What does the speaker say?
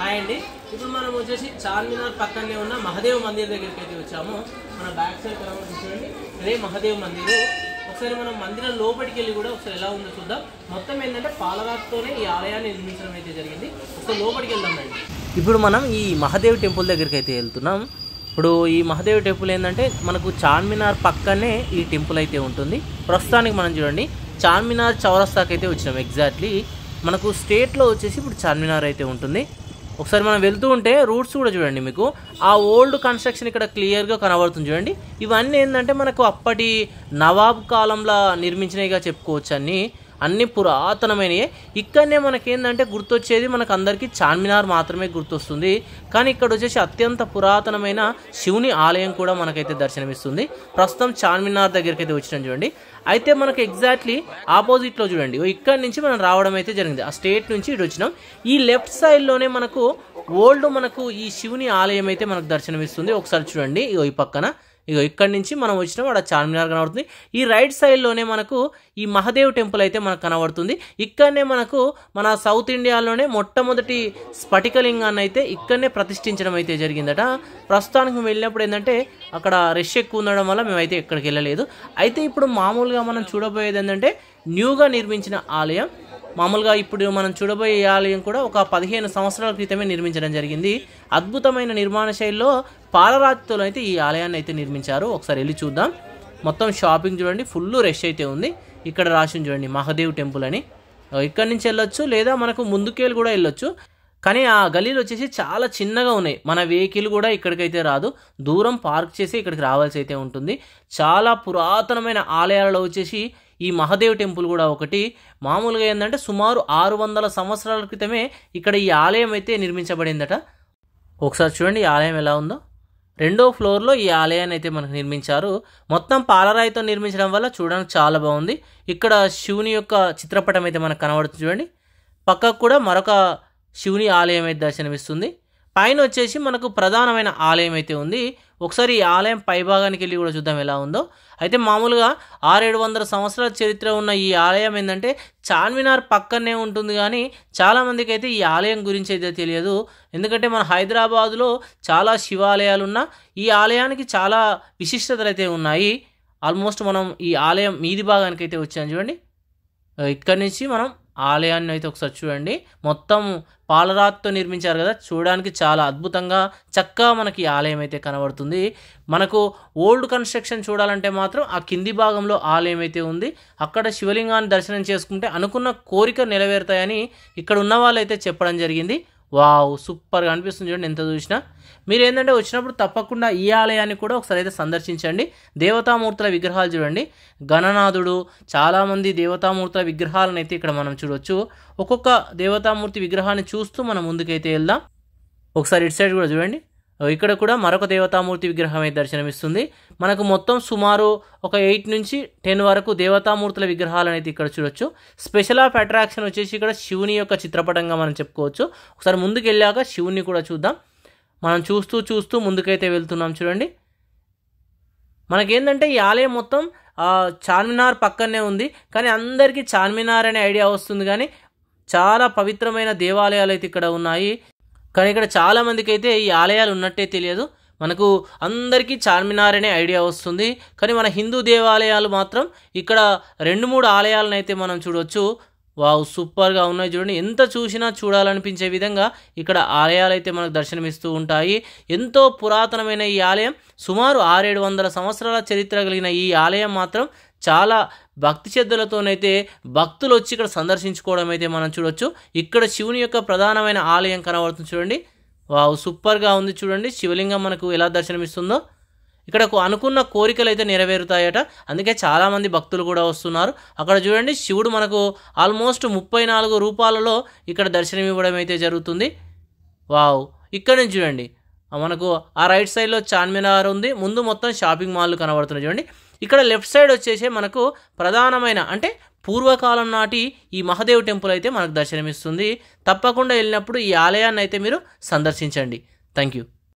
Hi అండి. ఇప్పుడు మనం వచ్చేసి చార్మినార్ పక్కనే ఉన్న మహదేవ్ మందిర్ దగ్గరికి అయితే వచ్చాము. మన బ్యాక్ సైడ్ కనబడుతుంది అదే మహదేవ్ మందిర్. ఒకసారి మనం మందిరం లోపలికి వెళ్ళి కూడా ఒకసారి ఎలా ఉందో చూద్దాం. మొత్తం ఏంటంటే పాలరాతితోనే ఈ ఆలయాన్ని నిర్మించడం అయితే జరిగింది. ఒకసారి లోపలికి వెళ్దాం రండి. ఇప్పుడు మనం ఈ మహదేవ్ టెంపుల్ దగ్గరికి అయితే వెళ్తున్నాం. ఇప్పుడు ఈ మహదేవ్ టెంపుల్ ఏంటంటే మనకు చార్మినార్ పక్కనే ఈ టెంపుల్ అయితే ఉంటుంది. ప్రస్తుతానికి మనం చూడండి చార్మినార్ చౌరస్తాకి అయితే వచ్చినాం. ఎగ్జాక్ట్లీ మనకు స్టేట్లో వచ్చేసి ఇప్పుడు చార్మినార్ అయితే ఉంటుంది. ఒకసారి మనం వెళ్తూ ఉంటే రూట్స్ కూడా చూడండి, మీకు ఆ ఓల్డ్ కన్స్ట్రక్షన్ ఇక్కడ క్లియర్గా కనబడుతుంది చూడండి. ఇవన్నీ ఏంటంటే మనకు అప్పటి నవాబ్ కాలంలో నిర్మించినవిగా చెప్పుకోవచ్చు. అన్ని పురాతనమైనవి. ఇక్కడనే మనకేంటంటే గుర్తొచ్చేది మనకు అందరికీ చార్మినార్ మాత్రమే గుర్తొస్తుంది. కానీ ఇక్కడ వచ్చేసి అత్యంత పురాతనమైన శివుని ఆలయం కూడా మనకైతే దర్శనమిస్తుంది. ప్రస్తుతం చార్మినార్ దగ్గరికి అయితే వచ్చినాం చూడండి. అయితే మనకు ఎగ్జాక్ట్లీ ఆపోజిట్లో చూడండి, ఇక్కడ నుంచి మనం రావడం అయితే జరిగింది. ఆ స్టేట్ నుంచి ఇటు వచ్చినాం. ఈ లెఫ్ట్ సైడ్లోనే మనకు మనకు ఈ శివుని ఆలయం అయితే మనకు దర్శనమిస్తుంది. ఒకసారి చూడండి, ఈ పక్కన ఇక్కడి నుంచి మనం వచ్చినాం, అక్కడ చార్మినార్ కనబడుతుంది. ఈ రైట్ సైడ్లోనే మనకు ఈ మహదేవ్ టెంపుల్ అయితే మనకు కనబడుతుంది. ఇక్కడనే మనకు మన సౌత్ ఇండియాలోనే మొట్టమొదటి స్ఫటికలింగాన్ని అయితే ఇక్కడనే ప్రతిష్ఠించడం అయితే జరిగిందట. ప్రస్తుతానికి మేము వెళ్ళినప్పుడు ఏంటంటే అక్కడ రష్ ఎక్కువ ఉండడం వల్ల మేమైతే ఎక్కడికి వెళ్ళలేదు. అయితే ఇప్పుడు మామూలుగా మనం చూడబోయేది ఏంటంటే న్యూగా నిర్మించిన ఆలయం. మామూలుగా ఇప్పుడు మనం చూడబోయే ఆలయం కూడా ఒక 15 సంవత్సరాల క్రితమే నిర్మించడం జరిగింది. అద్భుతమైన నిర్మాణ శైలిలో పాలరాతితో అయితే ఈ ఆలయాన్ని అయితే నిర్మించారు. ఒకసారి వెళ్ళి చూద్దాం. మొత్తం షాపింగ్ చూడండి, ఫుల్ రష్ అయితే ఉంది. ఇక్కడ రాసి చూడండి మహదేవ్ టెంపుల్ అని. ఇక్కడి నుంచి వెళ్ళొచ్చు, లేదా మనకు ముందుకెళ్ళి కూడా వెళ్ళొచ్చు. కానీ ఆ గలీలు వచ్చేసి చాలా చిన్నగా ఉన్నాయి. మన వెహికల్ కూడా ఇక్కడికైతే రాదు, దూరం పార్క్ చేసి ఇక్కడికి రావాల్సి అయితే ఉంటుంది. చాలా పురాతనమైన ఆలయాలలో వచ్చేసి ఈ మహదేవ్ టెంపుల్ కూడా ఒకటి. మామూలుగా ఏంటంటే సుమారు 600 సంవత్సరాల క్రితమే ఇక్కడ ఈ ఆలయం అయితే నిర్మించబడిందట. ఒకసారి చూడండి ఈ ఆలయం ఎలా ఉందో. 2వ ఫ్లోర్లో ఈ ఆలయాన్ని అయితే మనకు నిర్మించారు. మొత్తం పాలరాయితో నిర్మించడం వల్ల చూడడానికి చాలా బాగుంది. ఇక్కడ శివుని యొక్క చిత్రపటం అయితే మనకు కనబడుతుంది చూడండి. పక్కకు కూడా మరొక శివుని ఆలయం అయితే దర్శనమిస్తుంది. పైన వచ్చేసి మనకు ప్రధానమైన ఆలయం అయితే ఉంది. ఒకసారి ఈ ఆలయం పైభాగానికి వెళ్ళి కూడా చూద్దాం ఎలా ఉందో. అయితే మామూలుగా 600-700 సంవత్సరాల చరిత్ర ఉన్న ఈ ఆలయం ఏంటంటే చార్మినార్ పక్కనే ఉంటుంది. కానీ చాలామందికి అయితే ఈ ఆలయం గురించి అయితే తెలియదు. ఎందుకంటే మన హైదరాబాదులో చాలా శివాలయాలు ఉన్నా ఈ ఆలయానికి చాలా విశిష్టతలు అయితే ఉన్నాయి. ఆల్మోస్ట్ మనం ఈ ఆలయం మీది భాగానికి అయితే వచ్చాం చూడండి. ఇక్కడి నుంచి మనం ఆలయాన్ని అయితే ఒకసారి చూడండి. మొత్తం పాలరాతితో నిర్మించారు కదా, చూడడానికి చాలా అద్భుతంగా చక్కగా మనకి ఆలయం అయితే కనబడుతుంది. మనకు ఓల్డ్ కన్స్ట్రక్షన్ చూడాలంటే మాత్రం ఆ కింది భాగంలో ఆలయం అయితే ఉంది. అక్కడ శివలింగాన్ని దర్శనం చేసుకుంటే అనుకున్న కోరిక నెరవేరుతాయని ఇక్కడ ఉన్న వాళ్ళు అయితే చెప్పడం జరిగింది. వావ్, సూపర్గా అనిపిస్తుంది చూడండి ఎంత చూసినా. మీరు ఏంటంటే వచ్చినప్పుడు తప్పకుండా ఈ ఆలయాన్ని కూడా ఒకసారి అయితే సందర్శించండి. దేవతామూర్తుల విగ్రహాలు చూడండి, గణనాథుడు, చాలామంది దేవతామూర్తుల విగ్రహాలను అయితే ఇక్కడ మనం చూడవచ్చు. ఒక్కొక్క దేవతామూర్తి విగ్రహాన్ని చూస్తూ మనం ముందుకైతే వెళ్దాం. ఒకసారి ఇటు సైడ్ కూడా చూడండి, ఇక్కడ కూడా మరొక దేవతామూర్తి విగ్రహం అయితే దర్శనమిస్తుంది. మనకు మొత్తం సుమారు ఒక 8 నుంచి 10 వరకు దేవతామూర్తుల విగ్రహాలను అయితే ఇక్కడ చూడొచ్చు. స్పెషల్ ఆఫ్ అట్రాక్షన్ వచ్చేసి ఇక్కడ శివుని యొక్క చిత్రపటంగా మనం చెప్పుకోవచ్చు. ఒకసారి ముందుకు వెళ్ళాక శివుని కూడా చూద్దాం. మనం చూస్తూ ముందుకైతే వెళ్తున్నాం చూడండి. మనకేంటంటే ఈ ఆలయం మొత్తం చార్మినార్ పక్కనే ఉంది. కానీ అందరికీ చార్మినార్ అనే ఐడియా వస్తుంది, కానీ చాలా పవిత్రమైన దేవాలయాలు అయితే ఇక్కడ ఉన్నాయి. కానీ ఇక్కడ చాలామందికి అయితే ఈ ఆలయాలు ఉన్నట్టే తెలియదు. మనకు అందరికీ చార్మినార్ అనే ఐడియా వస్తుంది, కానీ మన హిందూ దేవాలయాలు మాత్రం ఇక్కడ 2-3 ఆలయాలను అయితే మనం చూడవచ్చు. వావ్, సూపర్గా ఉన్నాయి చూడండి. ఎంత చూసినా చూడాలనిపించే విధంగా ఇక్కడ ఆలయాలు అయితే మనకు దర్శనమిస్తూ ఉంటాయి. ఎంతో పురాతనమైన ఈ ఆలయం, సుమారు 600-700 సంవత్సరాల చరిత్ర కలిగిన ఈ ఆలయం మాత్రం చాలా భక్తి శ్రద్ధలతోనైతే భక్తులు వచ్చి ఇక్కడ సందర్శించుకోవడం అయితే మనం చూడొచ్చు. ఇక్కడ శివుని యొక్క ప్రధానమైన ఆలయం కనబడుతుంది చూడండి. వావ్, సూపర్గా ఉంది చూడండి. శివలింగం మనకు ఎలా దర్శనమిస్తుందో. ఇక్కడ అనుకున్న కోరికలు అయితే నెరవేరుతాయట, అందుకే చాలామంది భక్తులు కూడా వస్తున్నారు. అక్కడ చూడండి శివుడు మనకు ఆల్మోస్ట్ 34 రూపాలలో ఇక్కడ దర్శనం ఇవ్వడం అయితే జరుగుతుంది. వావ్, ఇక్కడ నుంచి చూడండి మనకు ఆ రైట్ సైడ్లో చార్మినార్ ఉంది. ముందు మొత్తం షాపింగ్ మాల్లు కనబడుతున్నాయి చూడండి. ఇక్కడ లెఫ్ట్ సైడ్ వచ్చేసి మనకు ప్రధానమైన అంటే పూర్వకాలం నాటి ఈ మహదేవ్ టెంపుల్ అయితే మనకు దర్శనమిస్తుంది. తప్పకుండా వెళ్ళినప్పుడు ఈ ఆలయాన్ని అయితే మీరు సందర్శించండి. Thank you.